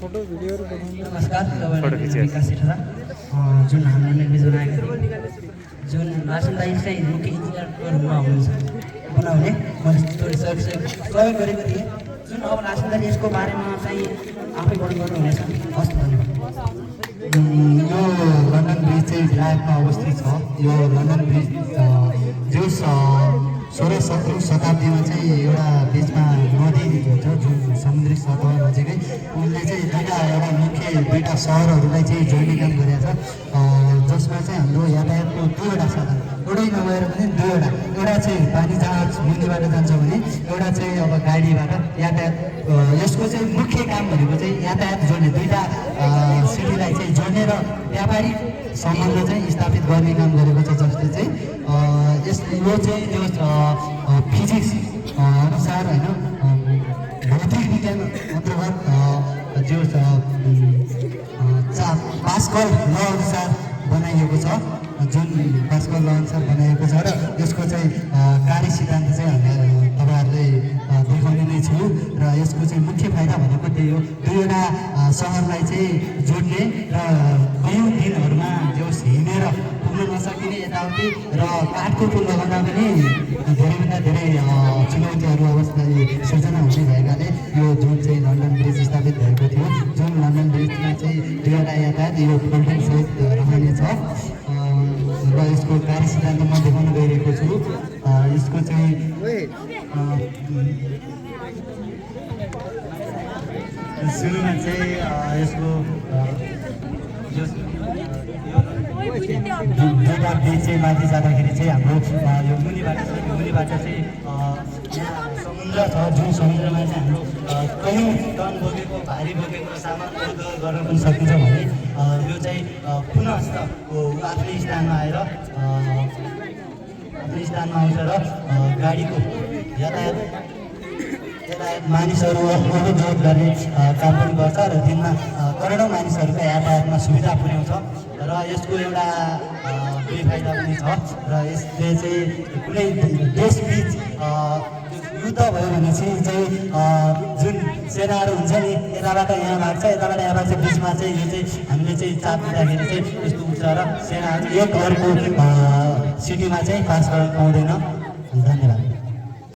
नमस्कार, विकास सेठरा जुन हाम्रो निर्देश बनाएको थियो जुन रासनलाई चाहिँ मुख्य इन्जिनियरको रूपमा बनाउने मैले थोरै सहयोग गरेको थिएँ जुन अब रासनलाई यसको बारेमा चाहिँ आफै गर्नु हुनेछ। हस् धन्यवाद। यो लन्डन ब्रिज चाहिँ विलायतमा अवस्थित छ। यो लन्डन ब्रिज जो 16-17 शताब्दीमा चाहिँ एउटा बिचमा नदी हुन्छ जुन समुद्री सतह नजिकै उनले चाहिँ दुईवटा सहरहरूलाई चाहिँ जोड्ने काम गरेको छ जसमा चाहिँ हाम्रो यातायातको दुईवटा साधन एउटै नभएर पनि दुईवटा एउटा चाहिँ पानी जहाज मुनिबाट जान्छ भने एउटा चाहिँ अब गाडीबाट यातायात यसको चाहिँ मुख्य काम भनेको चाहिँ यातायात जोड्ने दुईवटा सिटीलाई चाहिँ जोड्ने र व्यापारिक सम्बन्ध चाहिँ स्थापित गर्ने काम गरेको छ जसले चाहिँ यो चाहिँ त्यो फिजिक्स अनुसार होइन भौतिक विज्ञान अन्तर्गत जो पास्कल ल अनुसार बनाइएको छ जुन पास्कल ल अनुसार बनाइएको छ र यसको चाहिँ कार्य सिद्धान्त चाहिँ तपाईँहरूले देखाउने नै छु र यसको चाहिँ मुख्य फाइदा भनेको त्यही हो दुईवटा सहरलाई चाहिँ जोड्ने र कयौँ दिनहरूमा जो हिँडेर पुग्न नसकिने यताउति र काठको पुल लगाउँदा पनि धेरैभन्दा धेरै चुनौतीहरू अवस्था सृजना हुने भएकाले यो जुन चाहिँ लन्डन ब्रिज स्थापित भएको थियो जुन लन्डन ब्रिजमा चाहिँ दुईवटा यातायात यो फोल्डिङ सहित रहनेछ र यसको कार्य सिद्धान्त म देखाउन गइरहेको छु। यसको चाहिँ सुरुमा चाहिँ यसको दुईवटा ब्रिज चाहिँ माथि जाँदाखेरि चाहिँ हाम्रो यो मुनिबाट चाहिँ समुद्र छ जुन समुद्रमा चाहिँ हाम्रो कयौँ टन बोकेको भारी बोकेको सामान गर्न पनि सकिन्छ भने यो चाहिँ पुनः आफ्नै स्थानमा आएर आउँछ र गाडीको यातायात मानिसहरू अवरोध गर्ने काम पनि गर्छ र दिनमा करोडौँ मानिसहरूका यातायातमा सुविधा पुर्याउँछ र यसको एउटा बेफाइदा पनि छ र यसले चाहिँ कुनै देशबिच युद्ध भयो भने चाहिँ जुन सेनाहरू हुन्छ नि यताबाट यहाँ भाग्छ यताबाट यहाँ भाग्छ बिचमा चाहिँ यो चाहिँ हामीले चाहिँ चाप दिँदाखेरि चाहिँ यस्तो उठ्छ र सेनाहरू एक अर्को सिटीमा चाहिँ पास गर्न पाउँदैन